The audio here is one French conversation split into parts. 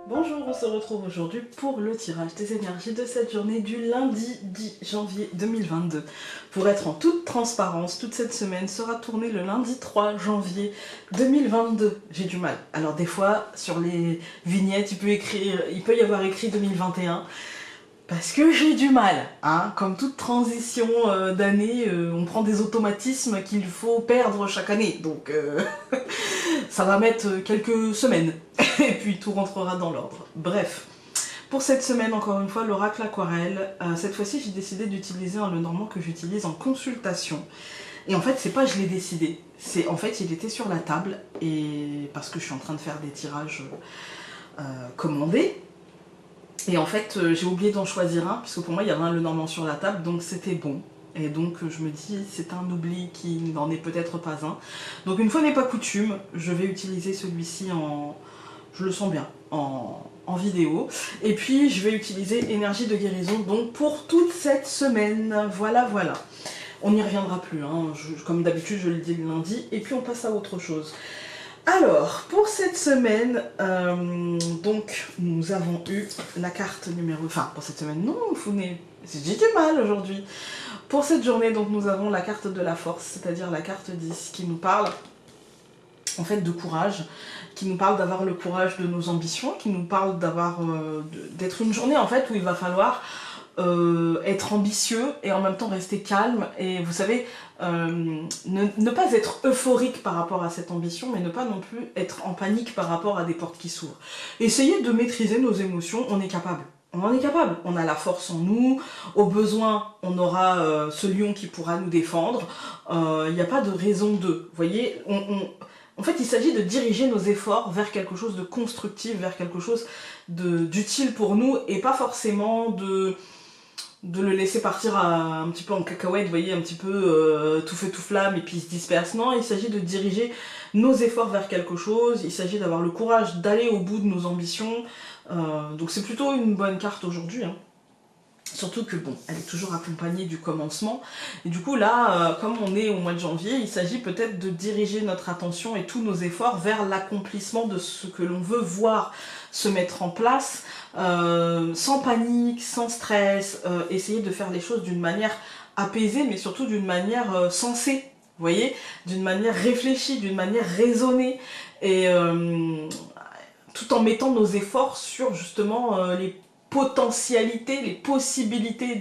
Bonjour, on se retrouve aujourd'hui pour le tirage des énergies de cette journée du lundi 10 janvier 2022. Pour être en toute transparence, toute cette semaine sera tournée le lundi 3 janvier 2022. J'ai du mal. Alors des fois, sur les vignettes, il peut y avoir écrit 2021. Parce que j'ai du mal, hein. Comme toute transition d'année, on prend des automatismes qu'il faut perdre chaque année, donc ça va mettre quelques semaines, et puis tout rentrera dans l'ordre. Bref, pour cette semaine, encore une fois, l'oracle aquarelle, cette fois-ci j'ai décidé d'utiliser un Lenormand que j'utilise en consultation, et en fait c'est pas je l'ai décidé, c'est en fait il était sur la table, et parce que je suis en train de faire des tirages commandés, et en fait, j'ai oublié d'en choisir un, puisque pour moi, il y avait un Lenormand sur la table, donc c'était bon. Et donc, je me dis, c'est un oubli qui n'en est peut-être pas un. Donc, une fois n'est pas coutume, je vais utiliser celui-ci en... Je le sens bien, en vidéo. Et puis, je vais utiliser énergie de guérison, donc pour toute cette semaine. Voilà, voilà. On n'y reviendra plus, hein. Comme d'habitude, je le dis le lundi. Et puis, on passe à autre chose. Alors, pour cette semaine, donc, nous avons eu la carte numéro... Enfin, pour cette semaine, non, j'ai du mal aujourd'hui. Pour cette journée, donc, nous avons la carte de la force, c'est-à-dire la carte 10, qui nous parle, en fait, de courage, qui nous parle d'avoir le courage de nos ambitions, qui nous parle d'être une journée, en fait, où il va falloir être ambitieux et en même temps rester calme, et vous savez, ne pas être euphorique par rapport à cette ambition, mais ne pas non plus être en panique par rapport à des portes qui s'ouvrent. Essayez de maîtriser nos émotions, on est capable. On en est capable, on a la force en nous, au besoin on aura ce lion qui pourra nous défendre, il n'y a pas de raison de, vous voyez, en fait il s'agit de diriger nos efforts vers quelque chose de constructif, vers quelque chose d'utile pour nous, et pas forcément de le laisser partir un petit peu en cacahuète, vous voyez, un petit peu tout feu tout flamme et puis il se disperse. Non, il s'agit de diriger nos efforts vers quelque chose, il s'agit d'avoir le courage d'aller au bout de nos ambitions, donc c'est plutôt une bonne carte aujourd'hui, hein. Surtout que bon, elle est toujours accompagnée du commencement, et du coup là, comme on est au mois de janvier, il s'agit peut-être de diriger notre attention et tous nos efforts vers l'accomplissement de ce que l'on veut voir se mettre en place, sans panique, sans stress, essayer de faire les choses d'une manière apaisée, mais surtout d'une manière sensée, vous voyez, d'une manière réfléchie, d'une manière raisonnée, et tout en mettant nos efforts sur justement les potentialités, les possibilités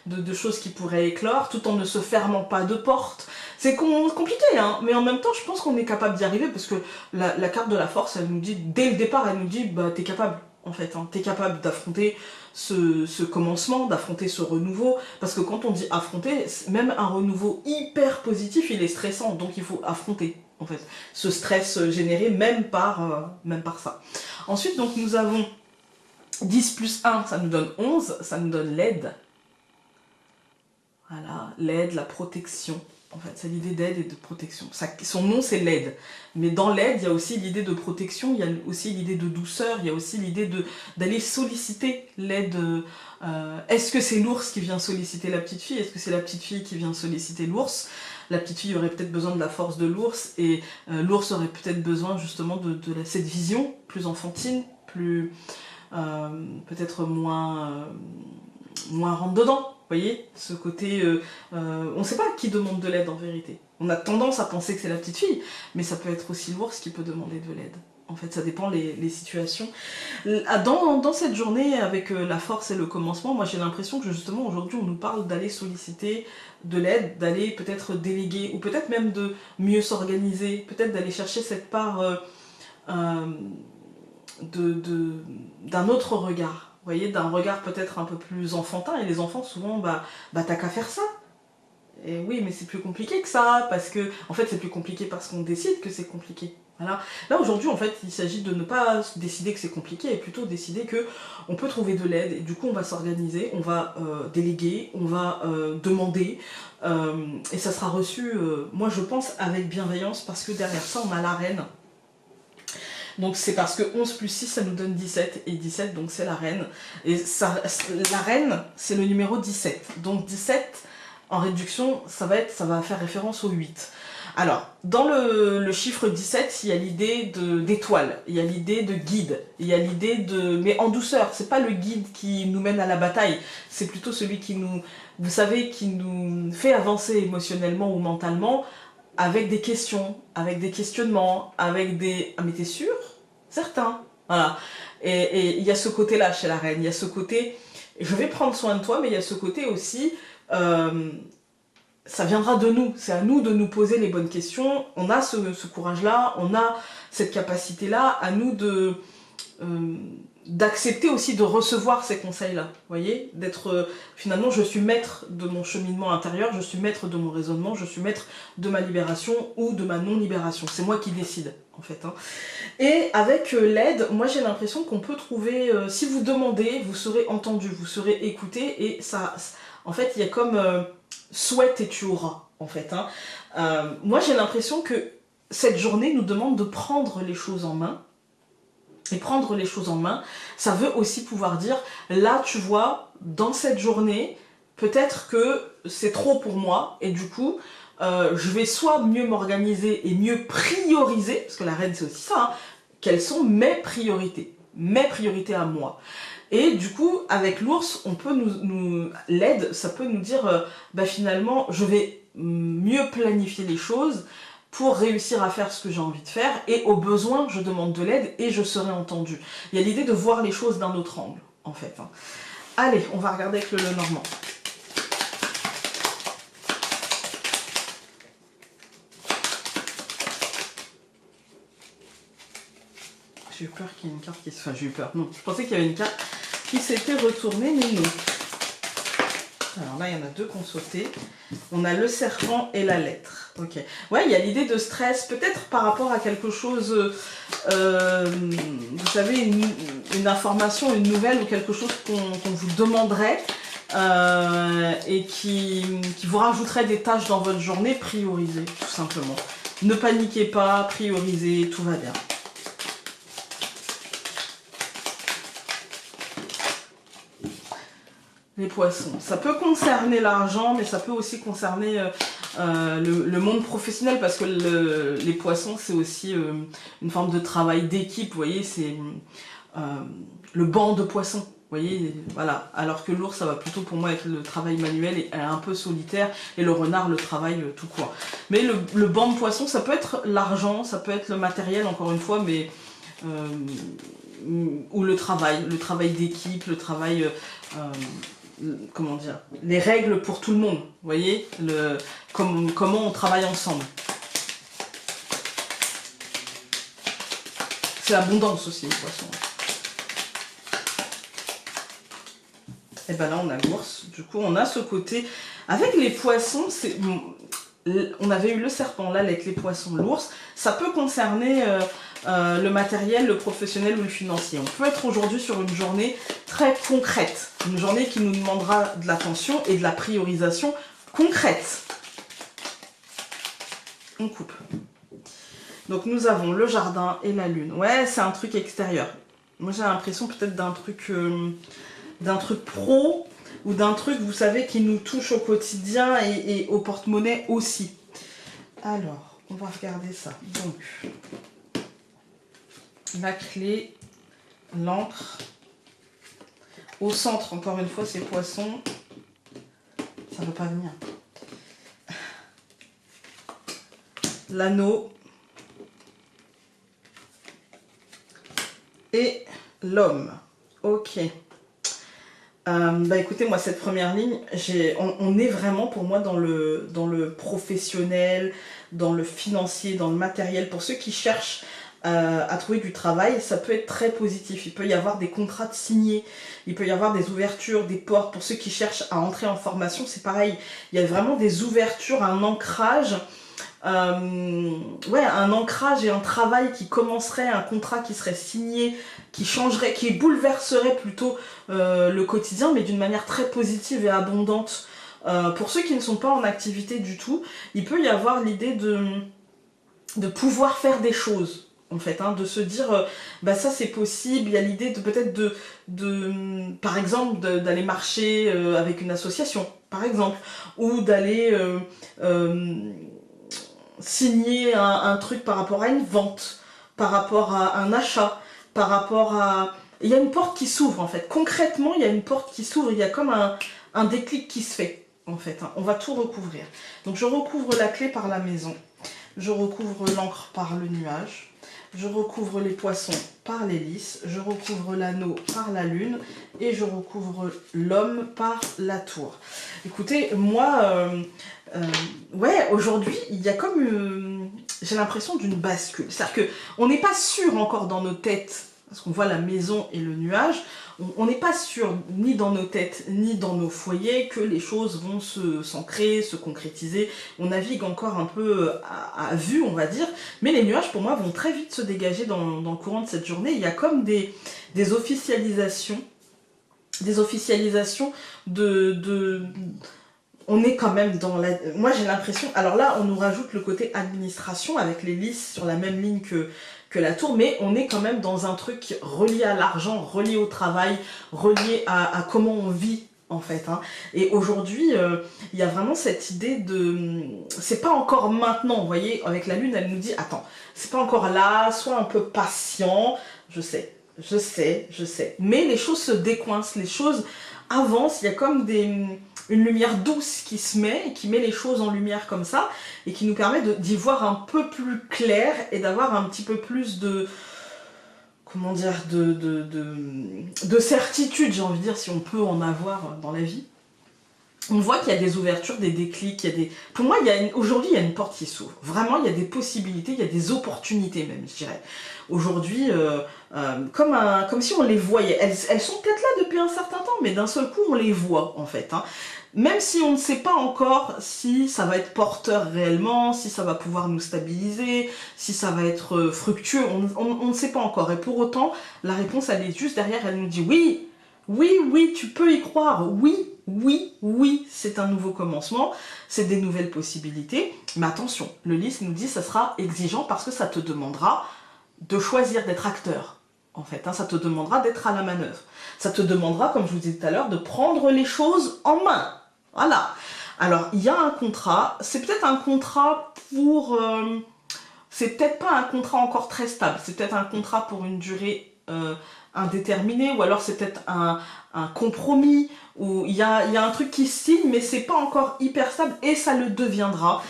de choses qui pourraient éclore, tout en ne se fermant pas de porte. C'est compliqué, hein, mais en même temps, je pense qu'on est capable d'y arriver, parce que la carte de la force, elle nous dit, dès le départ, elle nous dit, bah t'es capable, en fait, hein, t'es capable d'affronter ce commencement, d'affronter ce renouveau, parce que quand on dit affronter, même un renouveau hyper positif, il est stressant, donc il faut affronter, en fait, ce stress généré même par ça. Ensuite, donc, nous avons 10 plus 1, ça nous donne 11, ça nous donne l'aide. Voilà, l'aide, la protection. En fait, c'est l'idée d'aide et de protection. Son nom, c'est l'aide. Mais dans l'aide, il y a aussi l'idée de protection, il y a aussi l'idée de douceur, il y a aussi l'idée d'aller solliciter l'aide. Est-ce que c'est l'ours qui vient solliciter la petite fille? Est-ce que c'est la petite fille qui vient solliciter l'ours? La petite fille aurait peut-être besoin de la force de l'ours, et l'ours aurait peut-être besoin justement de cette vision plus enfantine, plus... peut-être moins rentre dedans, vous voyez, ce côté, on ne sait pas qui demande de l'aide en vérité. On a tendance à penser que c'est la petite fille, mais ça peut être aussi l'ours qui peut demander de l'aide. En fait, ça dépend les situations. Dans cette journée, avec la force et le commencement, moi j'ai l'impression que justement aujourd'hui on nous parle d'aller solliciter de l'aide, d'aller peut-être déléguer, ou peut-être même de mieux s'organiser, peut-être d'aller chercher cette part d'un autre regard, vous voyez, d'un regard peut-être un peu plus enfantin, et les enfants souvent, bah t'as qu'à faire ça. Et oui, mais c'est plus compliqué que ça, parce que, en fait c'est plus compliqué parce qu'on décide que c'est compliqué. Voilà. Là aujourd'hui en fait il s'agit de ne pas décider que c'est compliqué, et plutôt décider que on peut trouver de l'aide, et du coup on va s'organiser, on va déléguer, on va demander, et ça sera reçu, moi je pense, avec bienveillance, parce que derrière ça on a la reine. Donc c'est parce que 11 plus 6 ça nous donne 17, et 17 donc c'est la reine. Et ça, la reine c'est le numéro 17. Donc 17 en réduction ça va faire référence au 8. Alors, dans le chiffre 17, il y a l'idée d'étoile, il y a l'idée de guide, il y a l'idée de... Mais en douceur, c'est pas le guide qui nous mène à la bataille, c'est plutôt celui qui nous... Vous savez, qui nous fait avancer émotionnellement ou mentalement avec des questions, avec des questionnements, avec des... Ah mais t'es sûr? Certain. Voilà. Et il y a ce côté-là chez la reine, il y a ce côté... Je vais prendre soin de toi, mais il y a ce côté aussi... ça viendra de nous, c'est à nous de nous poser les bonnes questions, on a ce courage-là, on a cette capacité-là, à nous d'accepter aussi de recevoir ces conseils-là, vous voyez, d'être, finalement, je suis maître de mon cheminement intérieur, je suis maître de mon raisonnement, je suis maître de ma libération ou de ma non-libération, c'est moi qui décide, en fait. Hein. Et avec l'aide, moi j'ai l'impression qu'on peut trouver, si vous demandez, vous serez entendu, vous serez écouté, et ça, en fait, il y a comme souhaite et tu auras, en fait. Hein. Moi j'ai l'impression que cette journée nous demande de prendre les choses en main. Et prendre les choses en main, ça veut aussi pouvoir dire, là tu vois, dans cette journée, peut-être que c'est trop pour moi, et du coup, je vais soit mieux m'organiser et mieux prioriser, parce que la reine c'est aussi ça, hein, quelles sont mes priorités à moi. Et du coup, avec l'ours, on peut l'aide, ça peut nous dire, bah finalement, je vais mieux planifier les choses, pour réussir à faire ce que j'ai envie de faire, et au besoin, je demande de l'aide et je serai entendue. Il y a l'idée de voir les choses d'un autre angle, en fait. Hein. Allez, on va regarder avec le Lenormand. J'ai eu peur qu'il y ait une carte qui se... Enfin, j'ai eu peur, non. Je pensais qu'il y avait une carte qui s'était retournée, mais non. Alors là, il y en a deux qu'on sauté. On a le serpent et la lettre. Ok. Ouais, il y a l'idée de stress, peut-être par rapport à quelque chose, vous savez, une information, une nouvelle ou quelque chose qu'on vous demanderait et qui vous rajouterait des tâches dans votre journée. Priorisez, tout simplement. Ne paniquez pas, priorisez, tout va bien. Les poissons. Ça peut concerner l'argent, mais ça peut aussi concerner le monde professionnel, parce que les poissons, c'est aussi une forme de travail d'équipe, vous voyez, c'est le banc de poissons, vous voyez, voilà. Alors que l'ours, ça va plutôt pour moi être le travail manuel et un peu solitaire, et le renard, le travail tout court. Mais le banc de poissons, ça peut être l'argent, ça peut être le matériel, encore une fois, mais... ou le travail d'équipe, le travail... comment dire, les règles pour tout le monde, vous voyez, comment on travaille ensemble. C'est l'abondance aussi, les poissons. Et ben là, on a l'ours. Du coup, on a ce côté... Avec les poissons, on avait eu le serpent, là, avec les poissons, l'ours. Ça peut concerner le matériel, le professionnel ou le financier. On peut être aujourd'hui sur une journée très concrète. Une journée qui nous demandera de l'attention et de la priorisation concrète. On coupe. Donc nous avons le jardin et la lune. Ouais, c'est un truc extérieur. Moi j'ai l'impression peut-être d'un truc pro, ou d'un truc, vous savez, qui nous touche au quotidien et au porte-monnaie aussi. Alors, on va regarder ça. Donc, la clé, l'encre. Au centre, encore une fois, ces poissons. Ça ne veut pas venir. L'anneau. Et l'homme. Ok. Bah écoutez, moi cette première ligne, on est vraiment pour moi dans le professionnel, dans le financier, dans le matériel. Pour ceux qui cherchent à trouver du travail, ça peut être très positif. Il peut y avoir des contrats de signés, il peut y avoir des ouvertures, des portes. Pour ceux qui cherchent à entrer en formation, c'est pareil. Il y a vraiment des ouvertures, un ancrage. Ouais, un ancrage et un travail qui commencerait, un contrat qui serait signé, qui changerait, qui bouleverserait plutôt le quotidien, mais d'une manière très positive et abondante. Pour ceux qui ne sont pas en activité du tout, il peut y avoir l'idée de pouvoir faire des choses, en fait, hein, de se dire, bah ça c'est possible. Il y a l'idée de peut-être par exemple, d'aller marcher avec une association, par exemple, ou d'aller... signer un truc par rapport à une vente, par rapport à un achat, par rapport à... Il y a une porte qui s'ouvre en fait. Concrètement, il y a une porte qui s'ouvre, il y a comme un déclic qui se fait en fait. On va tout recouvrir. Donc je recouvre la clé par la maison, je recouvre l'encre par le nuage, je recouvre les poissons par l'hélice, je recouvre l'anneau par la lune et je recouvre l'homme par la tour. Écoutez, moi, ouais, aujourd'hui, il y a comme... j'ai l'impression d'une bascule. C'est-à-dire qu'on n'est pas sûr encore dans nos têtes, parce qu'on voit la maison et le nuage, on n'est pas sûr, ni dans nos têtes, ni dans nos foyers, que les choses vont s'ancrer, se concrétiser. On navigue encore un peu à vue, on va dire, mais les nuages, pour moi, vont très vite se dégager dans le courant de cette journée. Il y a comme des officialisations, on est quand même dans la... Moi, j'ai l'impression... Alors là, on nous rajoute le côté administration avec les listes sur la même ligne que la tour, mais on est quand même dans un truc relié à l'argent, relié au travail, relié à comment on vit, en fait. Hein. Et aujourd'hui, il y a vraiment cette idée de... C'est pas encore maintenant, vous voyez, avec la lune, elle nous dit, attends, c'est pas encore là, sois un peu patient, je sais. Mais les choses se décoincent, les choses avancent, il y a comme une lumière douce qui se met, et qui met les choses en lumière comme ça, et qui nous permet d'y voir un peu plus clair, et d'avoir un petit peu plus de... Comment dire, de certitude, j'ai envie de dire, si on peut en avoir dans la vie. On voit qu'il y a des ouvertures, des déclics, il y a des... Pour moi, aujourd'hui, il y a une porte qui s'ouvre. Vraiment, il y a des possibilités, il y a des opportunités même, je dirais. Aujourd'hui, comme si on les voyait. Elles sont peut-être là depuis un certain temps, mais d'un seul coup, on les voit, en fait. Hein. Même si on ne sait pas encore si ça va être porteur réellement, si ça va pouvoir nous stabiliser, si ça va être fructueux, on ne sait pas encore. Et pour autant, la réponse, elle est juste derrière, elle nous dit oui, oui, tu peux y croire, oui, c'est un nouveau commencement, c'est des nouvelles possibilités, mais attention, le lys nous dit que ça sera exigeant parce que ça te demandera de choisir d'être acteur, en fait, hein, ça te demandera d'être à la manœuvre, ça te demandera, comme je vous disais tout à l'heure, de prendre les choses en main, voilà. Alors, il y a un contrat, c'est peut-être un contrat pour... c'est peut-être pas un contrat encore très stable, c'est peut-être un contrat pour une durée indéterminée, ou alors c'est peut-être un compromis, où il y a un truc qui se signe, mais c'est pas encore hyper stable, et ça le deviendra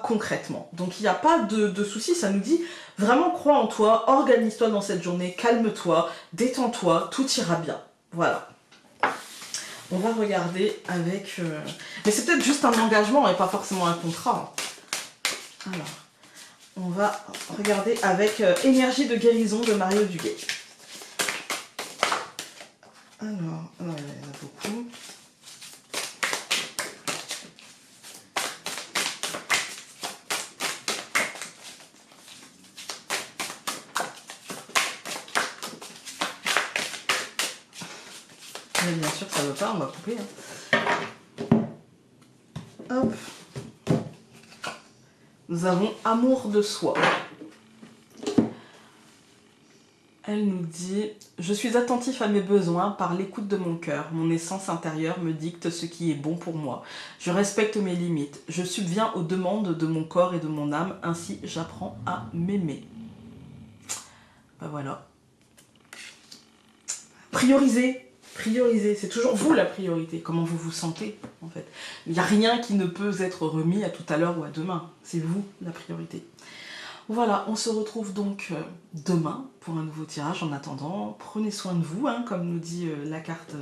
concrètement. Donc il n'y a pas de souci, ça nous dit, vraiment crois en toi, organise-toi dans cette journée, calme-toi, détends-toi, tout ira bien. Voilà. On va regarder avec... Mais c'est peut-être juste un engagement et pas forcément un contrat. Alors... On va regarder avec Énergie de guérison de Mario Duguay. Alors, il y en a beaucoup. Mais bien sûr que ça ne veut pas, on va couper. Hein. Hop. Nous avons amour de soi. Elle nous dit « Je suis attentif à mes besoins par l'écoute de mon cœur. Mon essence intérieure me dicte ce qui est bon pour moi. Je respecte mes limites. Je subviens aux demandes de mon corps et de mon âme. Ainsi, j'apprends à m'aimer. » Ben voilà. Priorisez. Prioriser, c'est toujours vous la priorité, comment vous vous sentez en fait. Il n'y a rien qui ne peut être remis à tout à l'heure ou à demain, c'est vous la priorité. Voilà, on se retrouve donc demain pour un nouveau tirage. En attendant, prenez soin de vous, hein, comme nous dit la carte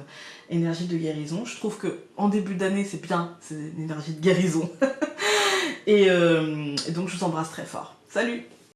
énergie de guérison. Je trouve qu'en début d'année, c'est bien, c'est une énergie de guérison. et donc je vous embrasse très fort. Salut!